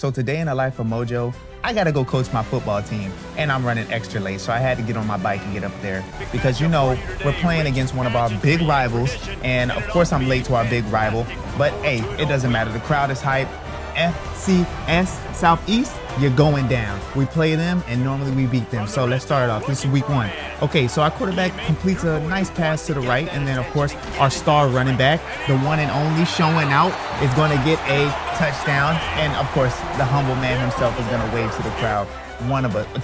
So today in the life of Mojo, I gotta go coach my football team, and I'm running extra late, so I had to get on my bike and get up there because we're playing against one of our big rivals, and of course I'm late to our big rival, but hey, it doesn't matter. The crowd is hype. FCS Southeast, you're going down. We play them, and normally we beat them. So let's start it off. This is week 1. Okay, so our quarterback completes a nice pass to the right, and then of course our star running back, the one and only showing out, is going to get a touchdown, and of course the humble man himself is going to wave to the crowd.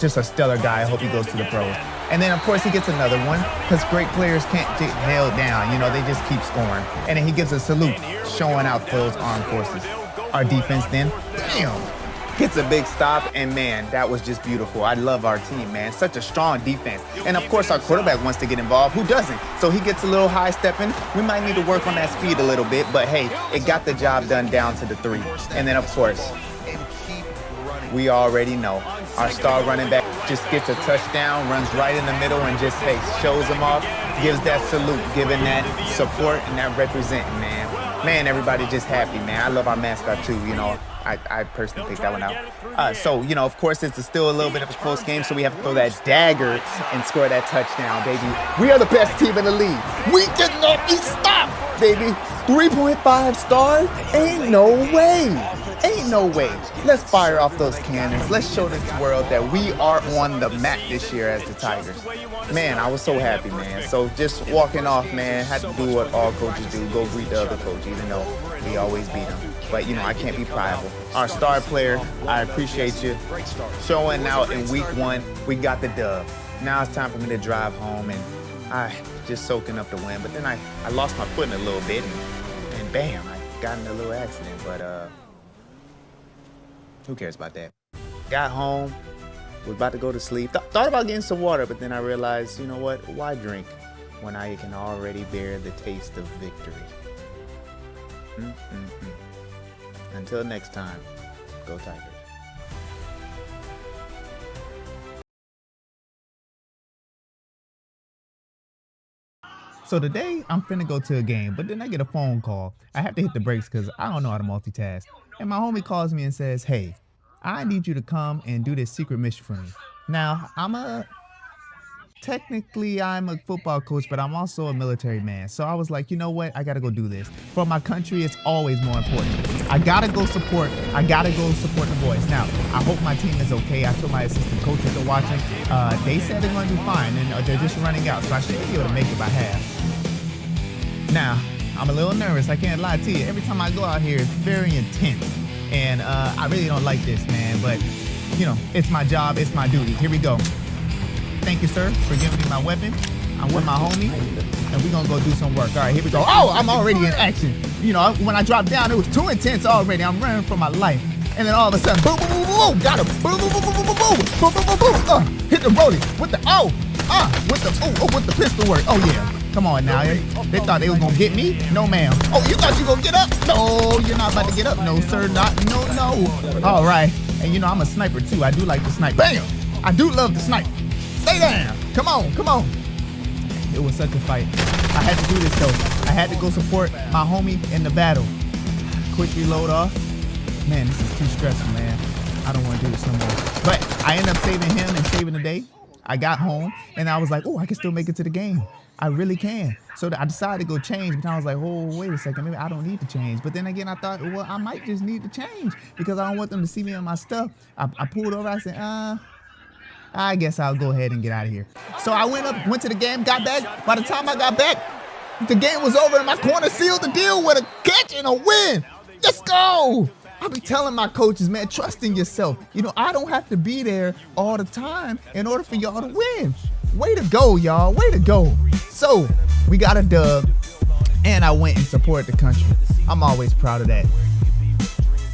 Just a stellar guy. I hope he goes to the pros. And then of course he gets another one because great players can't get held down. They just keep scoring. And then he gives a salute, showing out for those armed forces. Our defense then, gets a big stop, and man, that was just beautiful. I love our team, man. Such a strong defense. And of course our quarterback wants to get involved. Who doesn't? So he gets a little high stepping. We might need to work on that speed a little bit, but hey, it got the job done down to the 3. And then of course, we already know our star running back just gets a touchdown, runs right in the middle, and just shows them off, gives that salute, giving that support and that representing, man. Man, everybody just happy, man. I love our mascot too, I personally picked that one out. So, of course, it's still a little bit of a close game, so we have to throw that dagger and score that touchdown, baby. We are the best team in the league. We cannot be stopped, baby. 3.5 stars? Ain't no way. Ain't no way. Let's fire off those cannons. Let's show this world that we are on the map this year as the Tigers. Man, I was so happy, man. So just walking off, man, had to do what all coaches do, go greet the other coach, even though we always beat them. But, I can't be prideful. Our star player, I appreciate you showing out in week 1. We got the dub. Now it's time for me to drive home, and I just soaking up the win. But then I lost my footing a little bit, and bam, I got in a little accident. But who cares about that? Got home, was about to go to sleep. Thought about getting some water, but then I realized, you know what? Why drink when I can already bear the taste of victory? Until next time, go Tigers. So today, I'm finna go to a game, but then I get a phone call. I have to hit the brakes because I don't know how to multitask. And my homie calls me and says, hey, I need you to come and do this secret mission for me. Now, technically I'm a football coach, but I'm also a military man. So I was like, you know what? I gotta go do this. For my country, it's always more important. I gotta go support the boys. Now, I hope my team is okay. I told my assistant coaches to watch them. They said they're gonna do fine, and they're just running out. So I should be able to make it by half. Now, I'm a little nervous. I can't lie to you. Every time I go out here, it's very intense. And I really don't like this, man. But, it's my job. It's my duty. Here we go. Thank you, sir, for giving me my weapon. I'm with my homie, and we're going to go do some work. All right, here we go. Oh, I'm already in action. When I dropped down, it was too intense already. I'm running for my life. And then all of a sudden, boom, boom, boom, boom, boom. Got him. Boom, boom, boom, boom, boom, boom, boom. Boom, boom, boom, boom. Hit the rollie with the, with the pistol work. Oh, yeah. Come on now. They thought they was going to get me? No, ma'am. Oh, you thought you were going to get up? No, you're not about to get up. No, sir, not. No. All right. And, I'm a sniper, too. I do like to snipe. Bam! I do love to snipe. Stay down. Come on. It was such a fight. I had to do this, though. I had to go support my homie in the battle. Quick reload off. Man, this is too stressful, man. I don't want to do this no more. But I ended up saving him and saving the day. I got home, and I was like, oh, I can still make it to the game. I really can. So I decided to go change, but I was like, oh, wait a second, maybe I don't need to change. But then again, I thought, well, I might just need to change because I don't want them to see me in my stuff. I pulled over, I said, I guess I'll go ahead and get out of here. So I went to the game, got back. By the time I got back, the game was over, and my corner sealed the deal with a catch and a win. Let's go. I be telling my coaches, man, trust in yourself. I don't have to be there all the time in order for y'all to win. Way to go, y'all. Way to go. So we got a dub, and I went and supported the country. I'm always proud of that.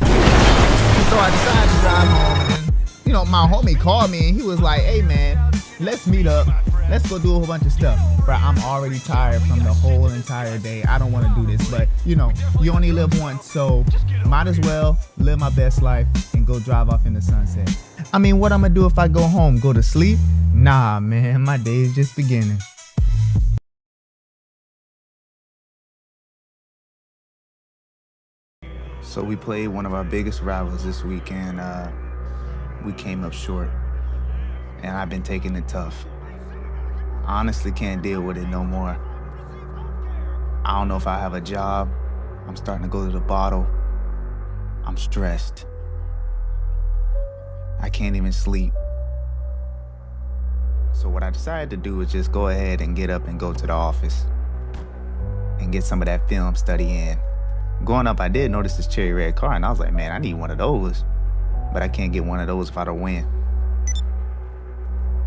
So I decided to drive home, and my homie called me, and he was like, hey, man, let's meet up. Let's go do a whole bunch of stuff. But I'm already tired from the whole entire day. I don't want to do this. But, you only live once. So might as well live my best life and go drive off in the sunset. I mean, what I'm going to do if I go home? Go to sleep? Nah, man. My day is just beginning. So we played one of our biggest rivals this week, and we came up short. And I've been taking it tough. I honestly can't deal with it no more. I don't know if I have a job. I'm starting to go to the bottle. I'm stressed. I can't even sleep. So what I decided to do is just go ahead and get up and go to the office and get some of that film study in. Going up, I did notice this cherry red car, and I was like, man, I need one of those. But I can't get one of those if I don't win.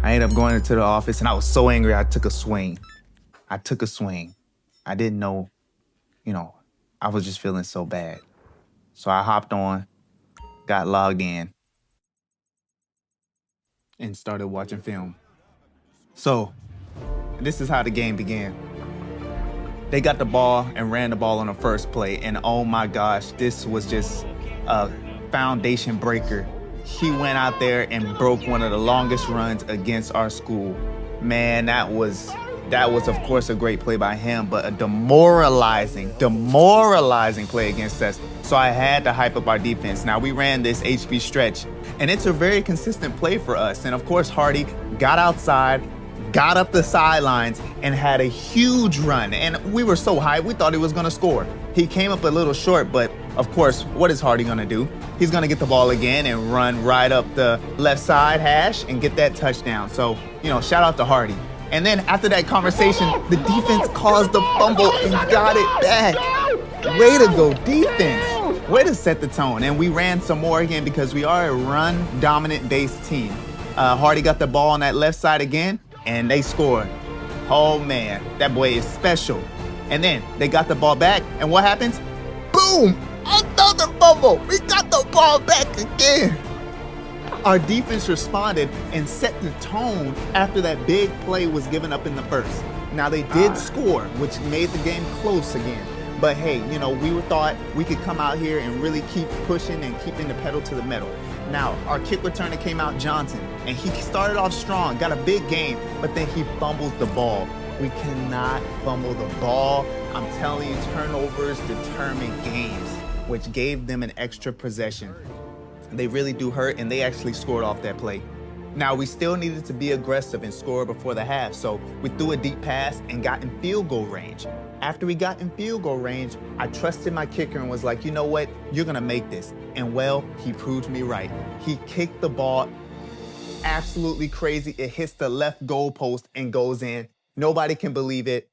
I ended up going into the office, and I was so angry, I took a swing. I didn't know, I was just feeling so bad. So I hopped on, got logged in, and started watching film. So this is how the game began. They got the ball and ran the ball on the first play, and oh my gosh, this was just a foundation breaker. He went out there and broke one of the longest runs against our school. Man, that was of course a great play by him, but a demoralizing play against us. So I had to hype up our defense. Now we ran this HB stretch, and it's a very consistent play for us. And of course, Hardy got outside, got up the sidelines, and had a huge run. And we were so hyped, we thought he was gonna score. He came up a little short, but of course, what is Hardy gonna do? He's gonna get the ball again and run right up the left side hash and get that touchdown. So, shout out to Hardy. And then after that conversation, the defense caused the fumble and got it back. Way to go, defense. Way to set the tone. And we ran some more again because we are a run-dominant based team. Hardy got the ball on that left side again, and they scored. Oh man, that boy is special. And then they got the ball back, and what happens? Boom! Another fumble! We got the ball back again. Our defense responded and set the tone after that big play was given up in the first. Now they did score, which made the game close again. But hey, we thought we could come out here and really keep pushing and keeping the pedal to the metal. Now, our kick returner came out Johnson, and he started off strong, got a big game, but then he fumbled the ball. We cannot fumble the ball. I'm telling you, turnovers determine games, which gave them an extra possession. They really do hurt, and they actually scored off that play. Now, we still needed to be aggressive and score before the half, so we threw a deep pass and got in field goal range. After we got in field goal range, I trusted my kicker and was like, you know what? You're going to make this. And well, he proved me right. He kicked the ball absolutely crazy. It hits the left goal post and goes in. Nobody can believe it.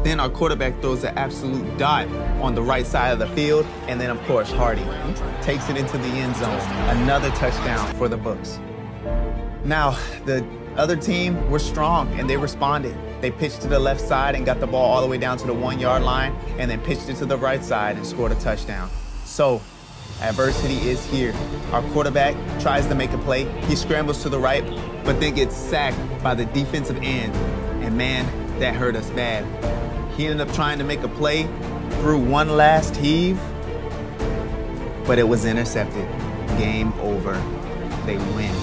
Then our quarterback throws an absolute dot on the right side of the field. And then, of course, Hardy takes it into the end zone. Another touchdown for the books. Now, the other team were strong, and they responded. They pitched to the left side and got the ball all the way down to the 1-yard line, and then pitched it to the right side and scored a touchdown. So, adversity is here. Our quarterback tries to make a play. He scrambles to the right, but then gets sacked by the defensive end. And man, that hurt us bad. He ended up trying to make a play, threw one last heave, but it was intercepted. Game over. They win.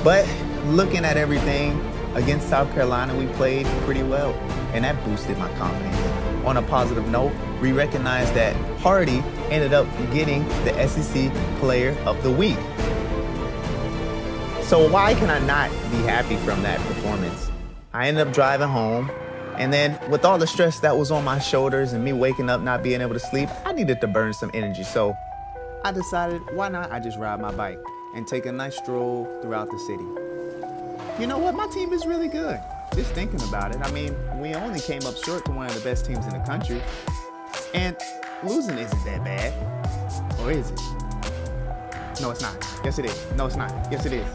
But looking at everything, against South Carolina, we played pretty well, and that boosted my confidence. On a positive note, we recognized that Hardy ended up getting the SEC Player of the Week. So why can I not be happy from that performance? I ended up driving home, and then with all the stress that was on my shoulders and me waking up not being able to sleep, I needed to burn some energy. So I decided, why not I just ride my bike and take a nice stroll throughout the city. You know what? My team is really good. Just thinking about it. I mean, we only came up short to one of the best teams in the country. And losing isn't that bad. Or is it? No, it's not. Yes, it is. No, it's not. Yes, it is.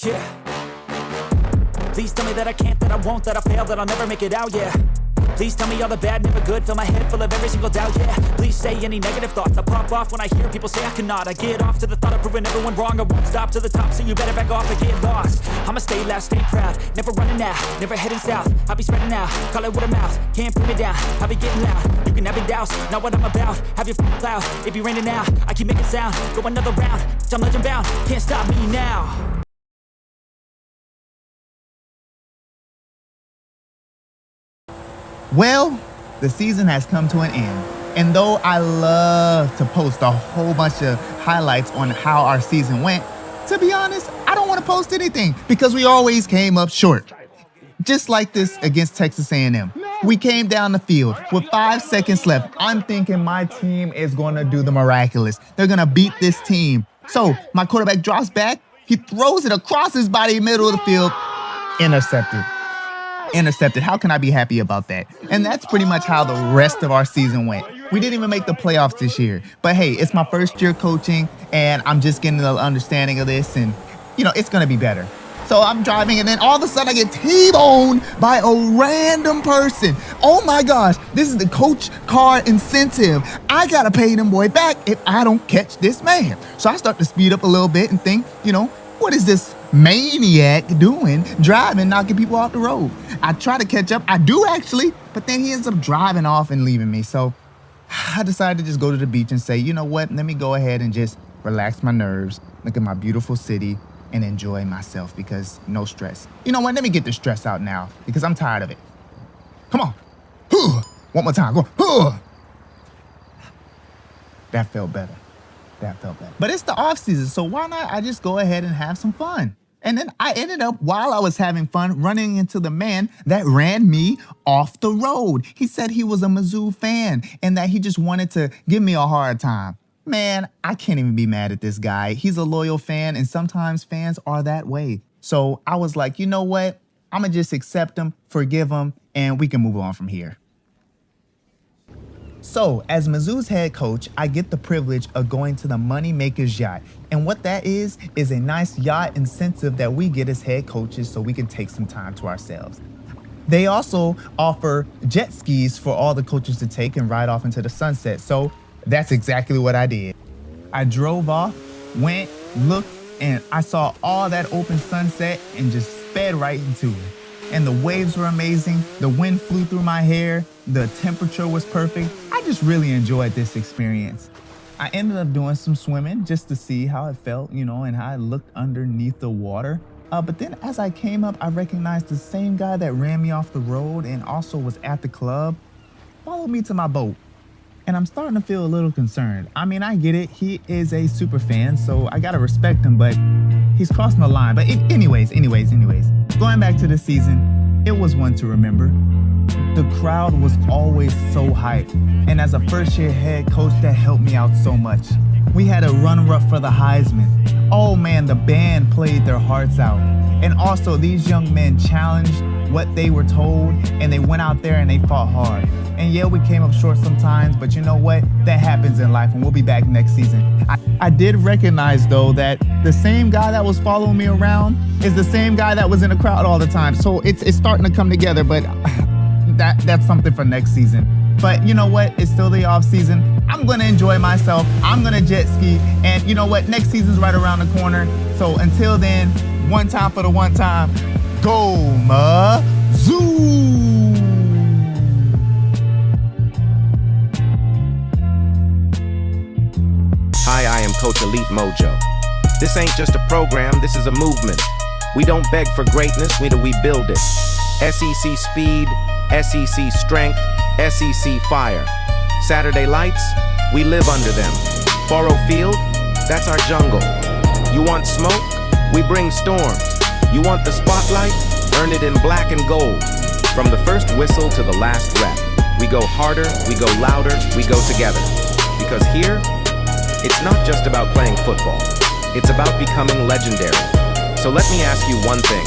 Yeah. Please tell me that I can't, that I won't, that I fail, that I'll never make it out, yeah. Please tell me all the bad, never good. Fill my head full of every single doubt, yeah. Please say any negative thoughts. I pop off when I hear people say I cannot. I get off to the thought of proving everyone wrong. I won't stop to the top, so you better back off and get lost. I'ma stay loud, stay proud, never running out, never heading south. I'll be spreading out, call it word of mouth. Can't put me down, I'll be getting loud. You can have it douse, not what I'm about. Have your cloud, it be raining now. I keep making sound, go another round. I'm legend bound, can't stop me now. Well, the season has come to an end. And though I love to post a whole bunch of highlights on how our season went, to be honest, I don't want to post anything because we always came up short. Just like this against Texas A&M. We came down the field with 5 seconds left. I'm thinking my team is going to do the miraculous. They're going to beat this team. So my quarterback drops back. He throws it across his body, middle of the field. Intercepted. How can I be happy about that? And that's pretty much how the rest of our season went. We didn't even make the playoffs this year. But hey, it's my first year coaching, and I'm just getting an understanding of this, and, it's going to be better. So I'm driving, and then all of a sudden I get T-boned by a random person. Oh my gosh, this is the coach car incentive. I got to pay them boy back if I don't catch this man. So I start to speed up a little bit and think, what is this maniac doing, driving, knocking people off the road? I try to catch up. I do actually, but then he ends up driving off and leaving me. So I decided to just go to the beach and say, you know what? Let me go ahead and just relax my nerves, look at my beautiful city, and enjoy myself because no stress. You know what? Let me get the stress out now because I'm tired of it. Come on. One more time. Go. That felt better. But it's the off season, so why not I just go ahead and have some fun? And then I ended up, while I was having fun, running into the man that ran me off the road. He said he was a Mizzou fan and that he just wanted to give me a hard time. Man, I can't even be mad at this guy. He's a loyal fan, and sometimes fans are that way. So I was like, you know what? I'm going to just accept him, forgive him, and we can move on from here. So, as Mizzou's head coach, I get the privilege of going to the Moneymakers Yacht. And what that is a nice yacht incentive that we get as head coaches so we can take some time to ourselves. They also offer jet skis for all the coaches to take and ride off into the sunset. So, that's exactly what I did. I drove off, went, looked, and I saw all that open sunset and just sped right into it. And the waves were amazing. The wind flew through my hair. The temperature was perfect. I just really enjoyed this experience. I ended up doing some swimming just to see how it felt, and how it looked underneath the water. But then as I came up, I recognized the same guy that ran me off the road and also was at the club followed me to my boat. And I'm starting to feel a little concerned. I mean, I get it. He is a super fan, so I gotta respect him, but he's crossing the line. But anyways, going back to the season, it was one to remember. The crowd was always so hyped. And as a first-year head coach, that helped me out so much. We had a runner-up for the Heisman. Oh man, the band played their hearts out. And also, these young men challenged what they were told, and they went out there and they fought hard. And yeah, we came up short sometimes, but you know what? That happens in life, and we'll be back next season. I did recognize, though, that the same guy that was following me around is the same guy that was in the crowd all the time. So it's starting to come together, but that's something for next season. But you know what? It's still the off season. I'm going to enjoy myself. I'm going to jet ski. And you know what? Next season's right around the corner. So until then, one time for the one time, go Mizzou! Hi, I am Coach Elite Mojoe. This ain't just a program, this is a movement. We don't beg for greatness, we build it. SEC speed, SEC strength, SEC fire. Saturday lights, we live under them. Furrow Field, that's our jungle. You want smoke? We bring storms. You want the spotlight? Earn it in black and gold. From the first whistle to the last rep. We go harder, we go louder, we go together. Because here, it's not just about playing football. It's about becoming legendary. So let me ask you one thing.